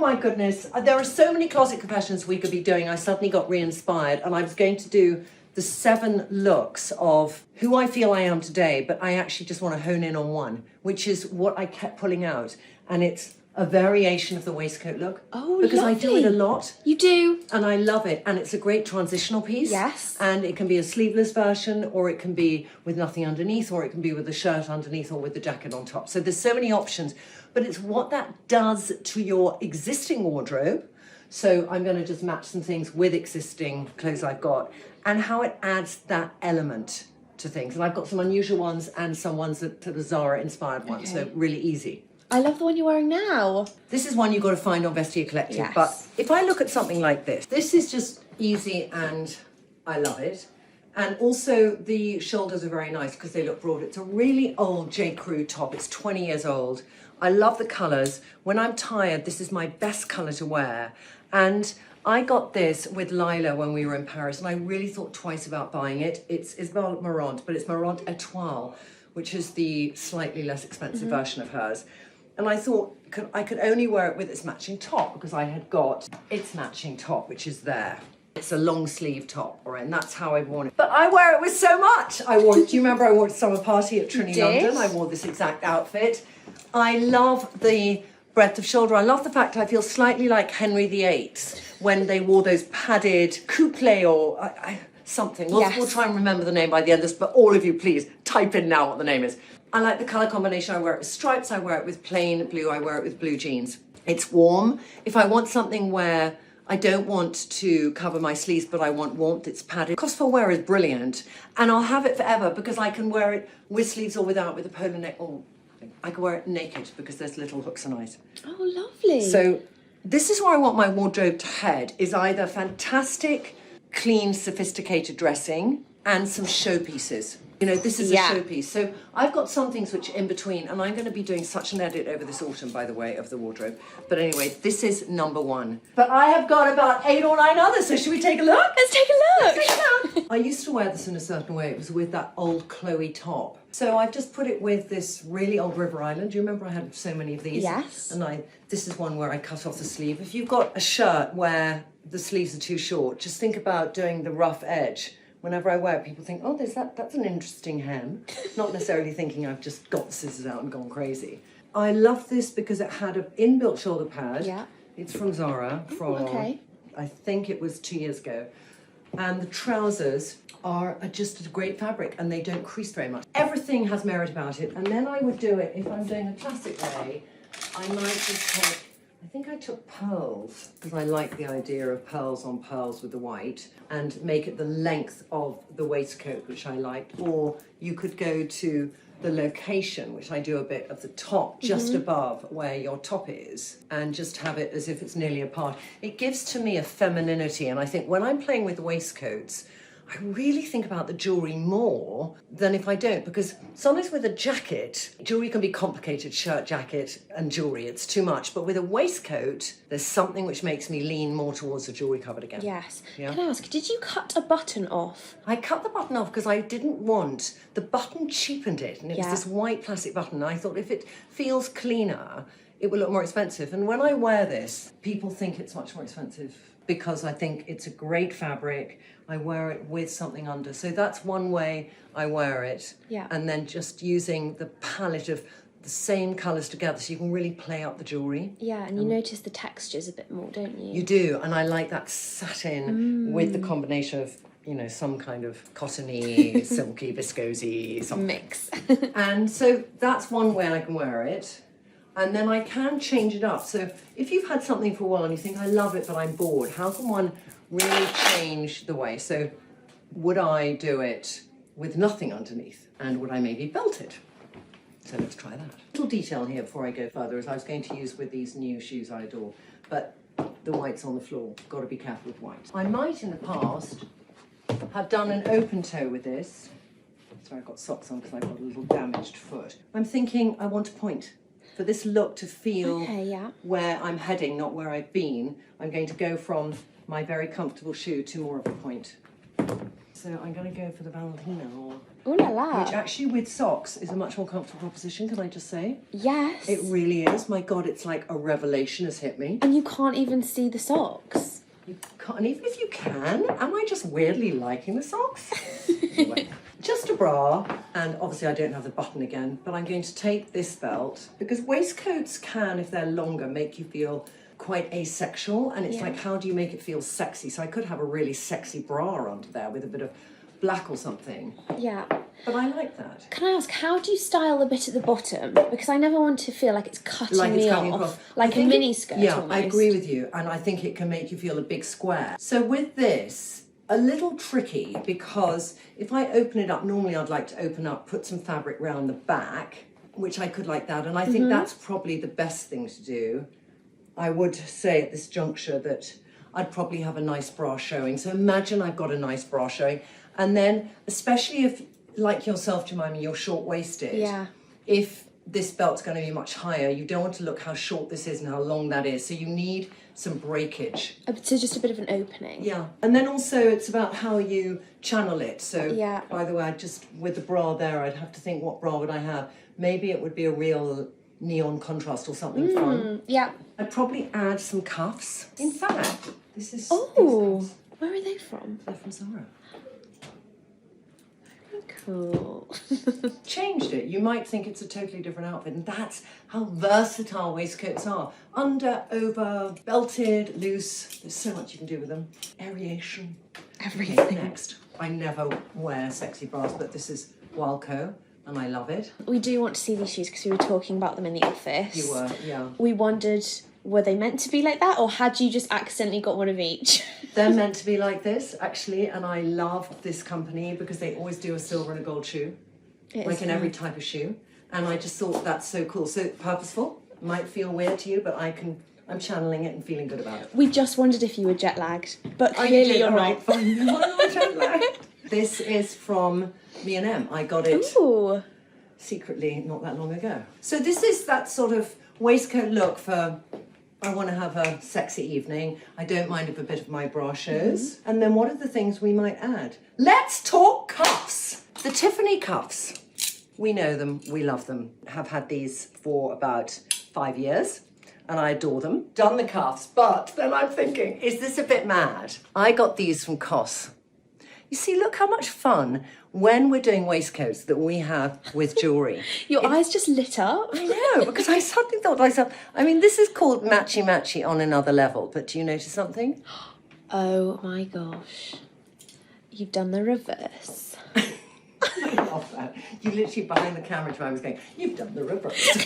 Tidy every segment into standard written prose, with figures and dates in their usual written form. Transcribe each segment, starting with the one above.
my goodness. There are so many closet confessions we could be doing. I suddenly got re-inspired and I was going to do the 7 looks of who I feel I am today, but I actually just want to hone in on one, which is what I kept pulling out. And it's a variation of the waistcoat look. Oh, because lovely. I do it a lot. You do. And I love it. And it's a great transitional piece. Yes. And it can be a sleeveless version, or it can be with nothing underneath, or it can be with a shirt underneath or with the jacket on top. So there's so many options, but it's what that does to your existing wardrobe. So I'm going to just match some things with existing clothes I've got, and how it adds that element to things. And I've got some unusual ones and some ones that are the Zara inspired ones. So really easy. I love the one you're wearing now. This is one you've got to find on Vestiaire Collective. Yes. But if I look at something like this is just easy and I love it. And also the shoulders are very nice because they look broad. It's a really old J. Crew top. It's 20 years old. I love the colours. When I'm tired, this is my best colour to wear. And I got this with Lila when we were in Paris, and I really thought twice about buying it. It's Isabelle Marant, but it's Marant Etoile, which is the slightly less expensive version of hers. And I thought I could only wear it with its matching top because I had got its matching top, which is there. It's a long sleeve top, all right, and that's how I worn it. But I wear it with so much. I wore it, do you remember I wore it to summer party at Trinny London? I wore this exact outfit. I love the breadth of shoulder. I love the fact I feel slightly like Henry VIII when they wore those padded couplets or something. We'll try and remember the name by the end of this, but all of you, please type in now what the name is. I like the colour combination. I wear it with stripes, I wear it with plain blue, I wear it with blue jeans. It's warm. If I want something where I don't want to cover my sleeves, but I want warmth, it's padded. Cost for wear is brilliant, and I'll have it forever because I can wear it with sleeves or without, with a polo neck, or I can wear it naked because there's little hooks and eyes. Oh, lovely. So this is where I want my wardrobe to head, is either fantastic, clean, sophisticated dressing and some showpieces. You know, this is a showpiece. So I've got some things which are in between, and I'm going to be doing such an edit over this autumn, by the way, of the wardrobe. But anyway, this is number 1. But I have got about 8 or 9 others, so should we take a look? Let's take a look. Let's take a look. I used to wear this in a certain way. It was with that old Chloe top. So I've just put it with this really old River Island. Do you remember I had so many of these? Yes. And this is one where I cut off the sleeve. If you've got a shirt where the sleeves are too short, just think about doing the rough edge. Whenever I wear it, people think, oh, that's an interesting hem. Not necessarily thinking I've just got the scissors out and gone crazy. I love this because it had an inbuilt shoulder pad. Yeah. It's from Zara, I think it was 2 years ago. And the trousers are just a great fabric and they don't crease very much. Everything has merit about it. And then I would do it, if I'm doing a classic way, I might just take, I think I took pearls, because I like the idea of pearls on pearls with the white, and make it the length of the waistcoat, which I liked. Or you could go to the location, which I do a bit of the top, just above where your top is, and just have it as if it's nearly apart. It gives to me a femininity, and I think when I'm playing with waistcoats, I really think about the jewellery more than if I don't, because sometimes with a jacket, jewellery can be complicated, shirt, jacket and jewellery, it's too much. But with a waistcoat, there's something which makes me lean more towards the jewellery covered again. Yes. Yeah? Can I ask, did you cut a button off? I cut the button off because I didn't want, the button cheapened it, and it was this white plastic button, and I thought if it feels cleaner, it will look more expensive. And when I wear this, people think it's much more expensive because I think it's a great fabric. I wear it with something under. So that's one way I wear it. Yeah. And then just using the palette of the same colours together so you can really play up the jewellery. Yeah, and you notice the textures a bit more, don't you? You do, and I like that satin with the combination of, you know, some kind of cottony, silky, viscosy, something. Mix. And so that's one way I can wear it. And then I can change it up. So if you've had something for a while and you think, I love it, but I'm bored, how can one really change the way? So would I do it with nothing underneath? And would I maybe belt it? So let's try that. Little detail here before I go further is I was going to use with these new shoes I adore, but the white's on the floor. Got to be careful with white. I might in the past have done an open toe with this. Sorry, I've got socks on because I've got a little damaged foot. I'm thinking I want to point. For this look to feel where I'm heading, not where I've been, I'm going to go from my very comfortable shoe to more of a point. So I'm going to go for the ballerina, Ooh la la. which actually with socks is a much more comfortable proposition, can I just say? Yes. It really is. My God, it's like a revelation has hit me. And you can't even see the socks. You can't, and even if you can, am I just weirdly liking the socks? Anyway, just a bra, and obviously I don't have the button again, but I'm going to take this belt, because waistcoats can, if they're longer, make you feel quite asexual, and it's like, how do you make it feel sexy? So I could have a really sexy bra under there with a bit of black or something. Yeah. But I like that. Can I ask, how do you style the bit at the bottom? Because I never want to feel like it's cutting me cutting off. across. Like a mini skirt Yeah, almost. I agree with you. And I think it can make you feel a big square. So with this, a little tricky, because if I open it up, normally I'd like to open up, put some fabric round the back, which I could like that. And I think that's probably the best thing to do. I would say at this juncture that I'd probably have a nice bra showing. So imagine I've got a nice bra showing. And then, especially if, like yourself, Jemima, you're short-waisted. Yeah. If this belt's going to be much higher, you don't want to look how short this is and how long that is. So you need some breakage. So just a bit of an opening. Yeah. And then also it's about how you channel it. So, Yeah. by the way, I just, with the bra there, I'd have to think, what bra would I have? Maybe it would be a real neon contrast or something fun. Yeah. I'd probably add some cuffs. In fact, this is... Oh, these cuffs, where are they from? they're from Zara. Cool. Changed it. You might think it's a totally different outfit, and that's how versatile waistcoats are. Under, over, belted, loose. There's so much you can do with them. Aeration. Everything. Next. I never wear sexy bras, but this is Wildco, and I love it. We do want to see these shoes because we were talking about them in the office. You were, yeah. We wondered, were they meant to be like that, or had you just accidentally got one of each? They're meant to be like this, actually, and I love this company because they always do a silver and a gold shoe, like in every type of shoe. And I just thought that's so cool. So purposeful, might feel weird to you, but I'm channeling it and feeling good about it. We just wondered if you were jet lagged, but clearly you're not. Fine. No, I'm not jet lagged. This is from M&M. I got it Ooh. secretly not that long ago. So this is that sort of waistcoat look for, I want to have a sexy evening. I don't mind if a bit of my bra shows. And then what are the things we might add? Let's talk cuffs. The Tiffany cuffs. We know them, we love them. Have had these for about 5 years and I adore them. Done the cuffs, but then I'm thinking, is this a bit mad? I got these from COS. You see, look how much fun when we're doing waistcoats that we have with jewellery. Your eyes just lit up. I know, because I suddenly thought to myself, I mean, this is called matchy-matchy on another level, but do you notice something? Oh my gosh. You've done the reverse. I love that. You literally, behind the camera, I was going, you've done the reverse.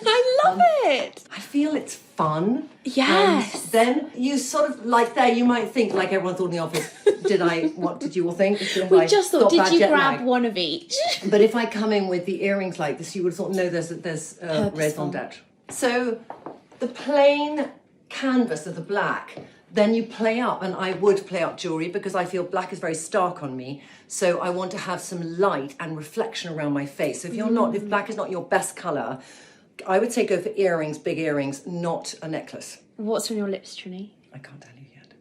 I love it. I feel it's fun. Yes. And then you sort of, like there, you might think, like everyone thought in the office, what did you all think? We just thought, did you grab one of each? But if I come in with the earrings like this, you would have thought, no, there's raison d'etre. So the plain canvas of the black, then you play up, and I would play up jewellery because I feel black is very stark on me. So I want to have some light and reflection around my face. So if black is not your best colour, I would say go for earrings, big earrings, not a necklace. What's on your lips, Trinny? I can't tell you yet.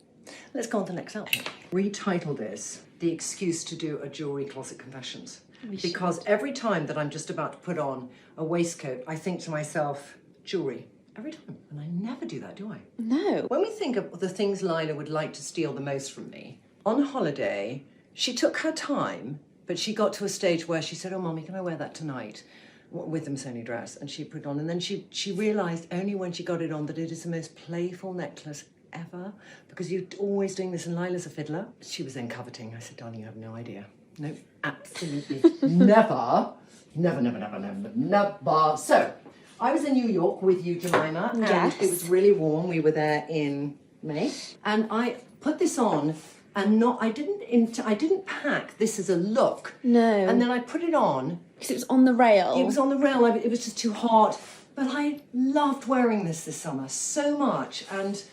Let's go on to the next outfit. Retitle this, The Excuse to Do a Jewellery Closet Confessions. Because every time that I'm just about to put on a waistcoat, I think to myself, jewellery. Every time. And I never do that, do I? No. When we think of the things Lila would like to steal the most from me, on holiday, she took her time, but she got to a stage where she said, oh, Mommy, can I wear that tonight? With the Missoni dress. And she put it on. And then she realised only when she got it on that it is the most playful necklace ever, because you're always doing this and Lila's a fiddler. She was then coveting. I said, darling, you have no idea. No, absolutely never. Never. So, I was in New York with you, Jemima, and it was really warm. We were there in May, and I put this on, and I didn't pack this as a look. No. And then I put it on because it was on the rail. It was on the rail. It was just too hot. But I loved wearing this summer so much, and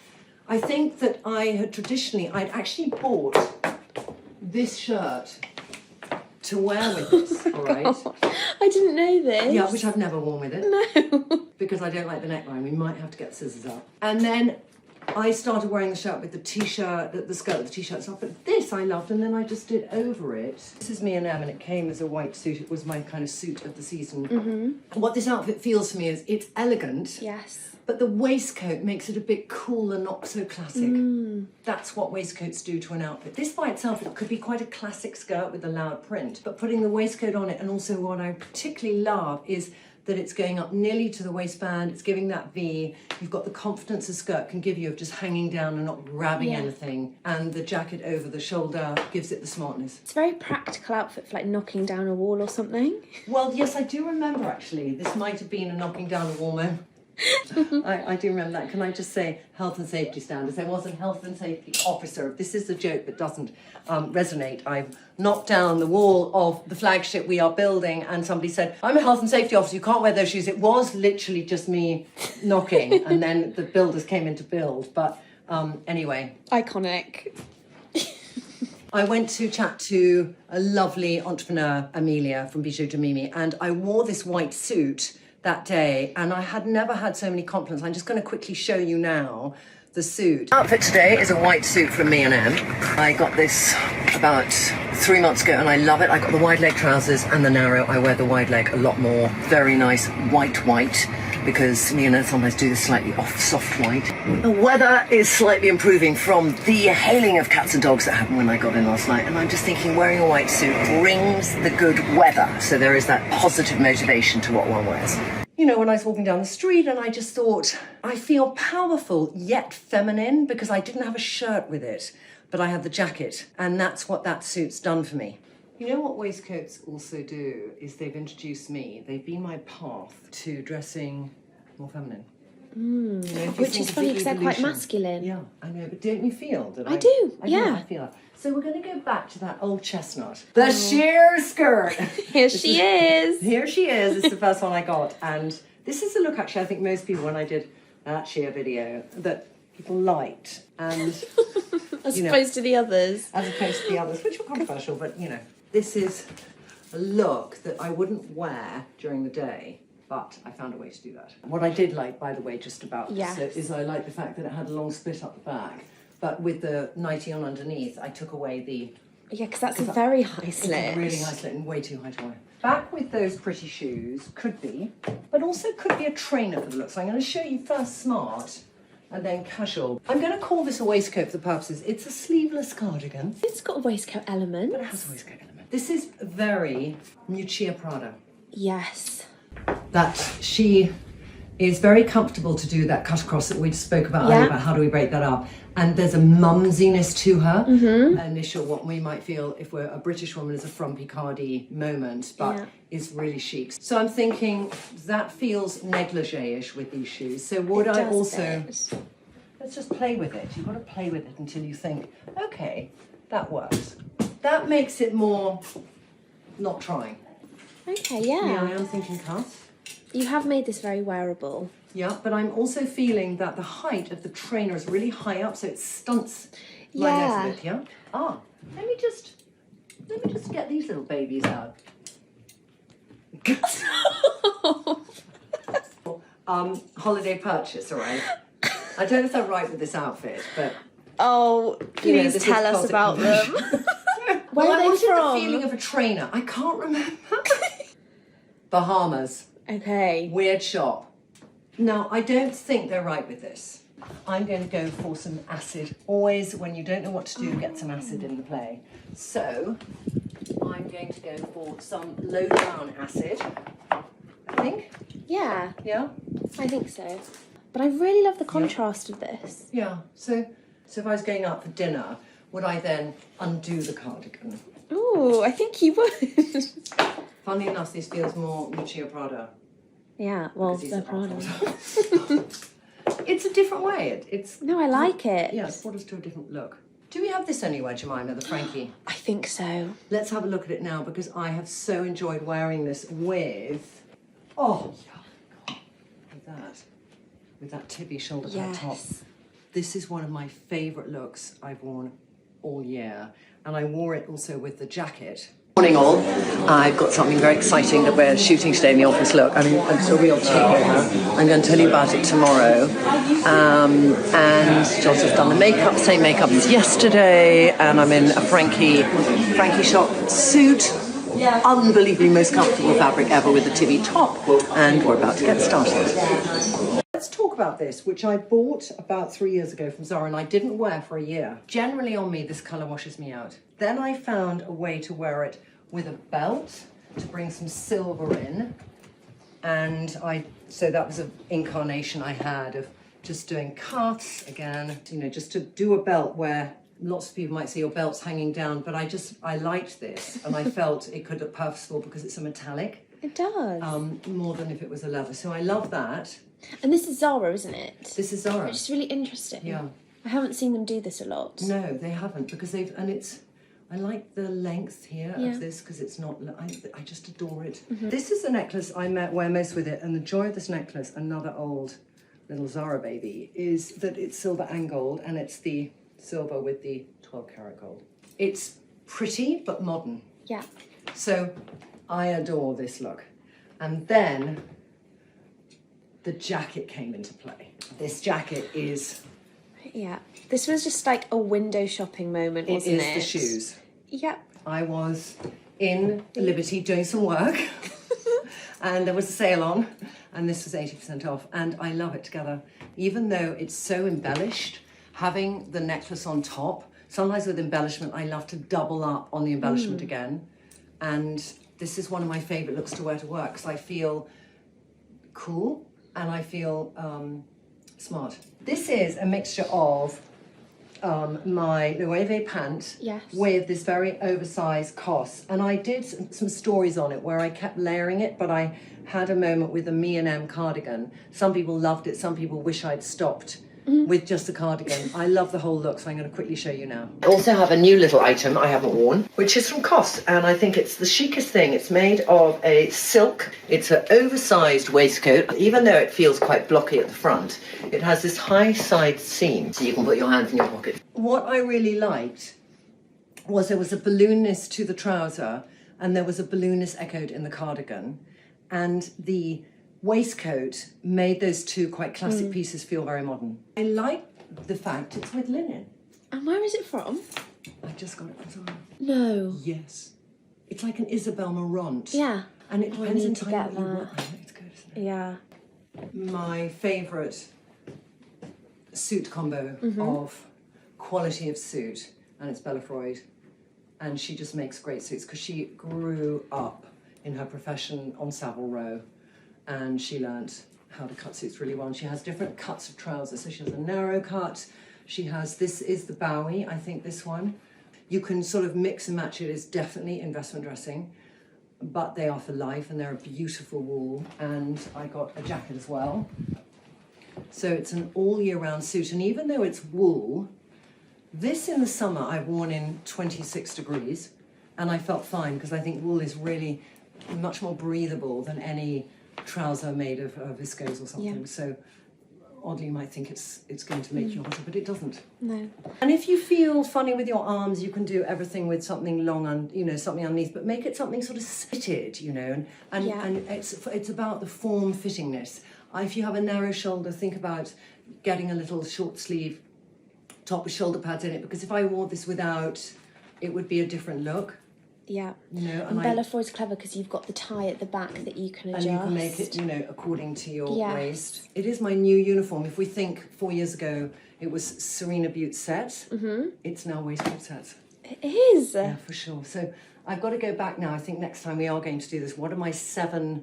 I think that I'd actually bought this shirt to wear with this, all right? I didn't know this. Yeah, which I've never worn with it. No. Because I don't like the neckline. We might have to get scissors up. And then I started wearing the shirt with the t-shirt, the skirt with the t-shirt stuff, but this I loved, and then I just did over it. This is M&M, and it came as a white suit. It was my kind of suit of the season. What this outfit feels to me is it's elegant. Yes. But the waistcoat makes it a bit cool and not so classic. That's what waistcoats do to an outfit. This by itself, it could be quite a classic skirt with a loud print, but putting the waistcoat on it, and also what I particularly love is that it's going up nearly to the waistband, it's giving that V, you've got the confidence a skirt can give you of just hanging down and not grabbing anything, and the jacket over the shoulder gives it the smartness. It's a very practical outfit for like knocking down a wall or something. Well, yes, I do remember actually, this might have been a knocking down a wall moment. I do remember that. Can I just say health and safety standards? I was a health and safety officer. If this is a joke that doesn't resonate, I've knocked down the wall of the flagship we are building, and somebody said, I'm a health and safety officer, you can't wear those shoes. It was literally just me knocking, and then the builders came in to build. But anyway. Iconic. I went to chat to a lovely entrepreneur, Amelia from Bijou de Mimi, and I wore this white suit that day, and I had never had so many compliments. I'm just going to quickly show you now the suit. Outfit today is a white suit from M&M. I got this about 3 months ago, and I love it. I got the wide leg trousers and the narrow. I wear the wide leg a lot more. Very nice white, because me and her sometimes do this slightly off soft white. The weather is slightly improving from the hailing of cats and dogs that happened when I got in last night, and I'm just thinking wearing a white suit brings the good weather, so there is that positive motivation to what one wears. You know, when I was walking down the street, and I just thought, I feel powerful yet feminine, because I didn't have a shirt with it, but I had the jacket, and that's what that suit's done for me. You know what waistcoats also do is they've introduced me, they've been my path to dressing more feminine. You know, Which is funny because they're quite masculine. Yeah, I know, but don't you feel that I do, yeah. I feel that. So we're going to go back to that old chestnut. The sheer skirt. Here she is. Here she is. It's the first one I got. And this is a look, actually, I think most people, when I did that sheer video, that people liked. And As opposed to the others. As opposed to the others, which were controversial, but, you know, this is a look that I wouldn't wear during the day, but I found a way to do that. What I did like, by the way, just about this is I like the fact that it had a long split up the back, but with the nightie on underneath, I took away the... Yeah, because that's a very high slit. It's a really high slit and way too high to wear. Back with those pretty shoes, could be, but also could be a trainer for the look. So I'm going to show you first smart and then casual. I'm going to call this a waistcoat for the purposes. It's a sleeveless cardigan. It's got a waistcoat element. But it has a waistcoat element. This is very Lucia Prada. Yes. That she is very comfortable to do that cut across that we just spoke about earlier, about how do we break that up. And there's a mumsiness to her. Initial, what we might feel if we're a British woman is a frumpy cardi moment, but is really chic. So I'm thinking that feels negligee-ish with these shoes. So would I also, let's just play with it. You've got to play with it until you think, okay, that works. That makes it more not trying. Okay, yeah. Yeah, I am thinking cut. You have made this very wearable. Yeah, but I'm also feeling that the height of the trainer is really high up, so it stunts my legs a bit, yeah? Let me just get these little babies out. Holiday purchase, all right? I don't know if they're right with this outfit, but... Oh, please tell us about them. Where are they from? I wanted the feeling of a trainer. I can't remember. Bahamas. Okay. Weird shop. Now, I don't think they're right with this. I'm going to go for some acid. Always, when you don't know what to do, get some acid in the play. So, I'm going to go for some low-down acid, I think. Yeah. Yeah? I think so. But I really love the contrast of this. Yeah. So if I was going out for dinner, would I then undo the cardigan? Ooh, I think you would. Funnily enough, this feels more Lucia Prada. Yeah, well, they're Prada. It's a different way. It's No, I like it. Yeah, it's brought us to a different look. Do we have this anywhere, Jemima, the Frankie? I think so. Let's have a look at it now, because I have so enjoyed wearing this with... Oh, yeah, with that tippy shoulder pad top. This is one of my favourite looks I've worn all year. And I wore it also with the jacket. Morning all. I've got something very exciting that we're shooting today in the office. Look, I mean, it's a real takeover. I'm going to tell you about it tomorrow. And Joss has done the makeup, same makeup as yesterday, and I'm in a Frankie shop suit. Unbelievably most comfortable fabric ever with a Tibi top, and we're about to get started. Let's talk about this, which I bought about 3 years ago from Zara and I didn't wear for a year. Generally on me, this colour washes me out. Then I found a way to wear it with a belt to bring some silver in. And so that was an incarnation I had of just doing cuts again, you know, just to do a belt where lots of people might say your belt's hanging down, but I liked this and I felt it could look purposeful because it's a metallic. It does. More than if it was a leather. So I love that. And this is Zara, isn't it? This is Zara. Which is really interesting. Yeah. I haven't seen them do this a lot. No, they haven't, because I like the length here of this because it's not, I just adore it. This is a necklace I wear most with it, and the joy of this necklace, another old little Zara baby, is that it's silver and gold, and it's the silver with the 12 karat gold. It's pretty but modern. Yeah. So I adore this look. And then the jacket came into play. This jacket is... Yeah. This was just like a window shopping moment, wasn't it? It is the shoes. Yep. I was in Liberty doing some work and there was a sale on and this was 80% off and I love it together. Even though it's so embellished, having the necklace on top, sometimes with embellishment I love to double up on the embellishment again, and this is one of my favourite looks to wear to work because I feel cool and I feel smart. This is a mixture of my Loewe pant with this very oversized COS, and I did some stories on it where I kept layering it, but I had a moment with a Me&M cardigan. Some people loved it, some people wish I'd stopped with just the cardigan. I love the whole look, so I'm going to quickly show you now. I also have a new little item I haven't worn, which is from COS, and I think it's the chicest thing. It's made of a silk. It's an oversized waistcoat. Even though it feels quite blocky at the front, it has this high side seam, so you can put your hands in your pocket. What I really liked was there was a balloonness to the trouser, and there was a balloonness echoed in the cardigan, and the waistcoat made those two quite classic pieces feel very modern. I like the fact it's with linen. And where is it from? I just got it from Zara. No. Yes. It's like an Isabel Marant. Yeah. And it depends need to entirely get what you that. want. I know, it's good, isn't it? Yeah. My favourite suit combo of quality of suit, and it's Bella Freud. And she just makes great suits because she grew up in her profession on Savile Row. And she learnt how to cut suits really well. And she has different cuts of trousers. So she has a narrow cut. She has, this is the Bowie, I think this one. You can sort of mix and match it. It's definitely investment dressing, but they are for life and they're a beautiful wool. And I got a jacket as well. So it's an all year round suit. And even though it's wool, this in the summer I've worn in 26 degrees and I felt fine because I think wool is really much more breathable than any trouser made of viscose or something. So oddly you might think it's going to make you hotter, but it doesn't. No. And if you feel funny with your arms, you can do everything with something long and something underneath, but make it something sort of fitted, and it's about the form fittingness. If you have a narrow shoulder, think about getting a little short sleeve top with shoulder pads in it, because if I wore this without, it would be a different look. Yeah. And Bella Freud's clever because you've got the tie at the back that you can adjust. And you can make it, according to your waist. It is my new uniform. If we think 4 years ago it was Serena Butte set, it's now waistcoat set. It is. Yeah, for sure. So I've got to go back now. I think next time we are going to do this. What are my 7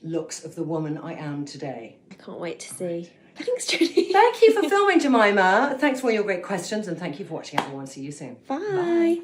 looks of the woman I am today? I can't wait to see. Thanks, Trinny. Thank you for filming, Jemima. Thanks for all your great questions, and thank you for watching, everyone. See you soon. Bye.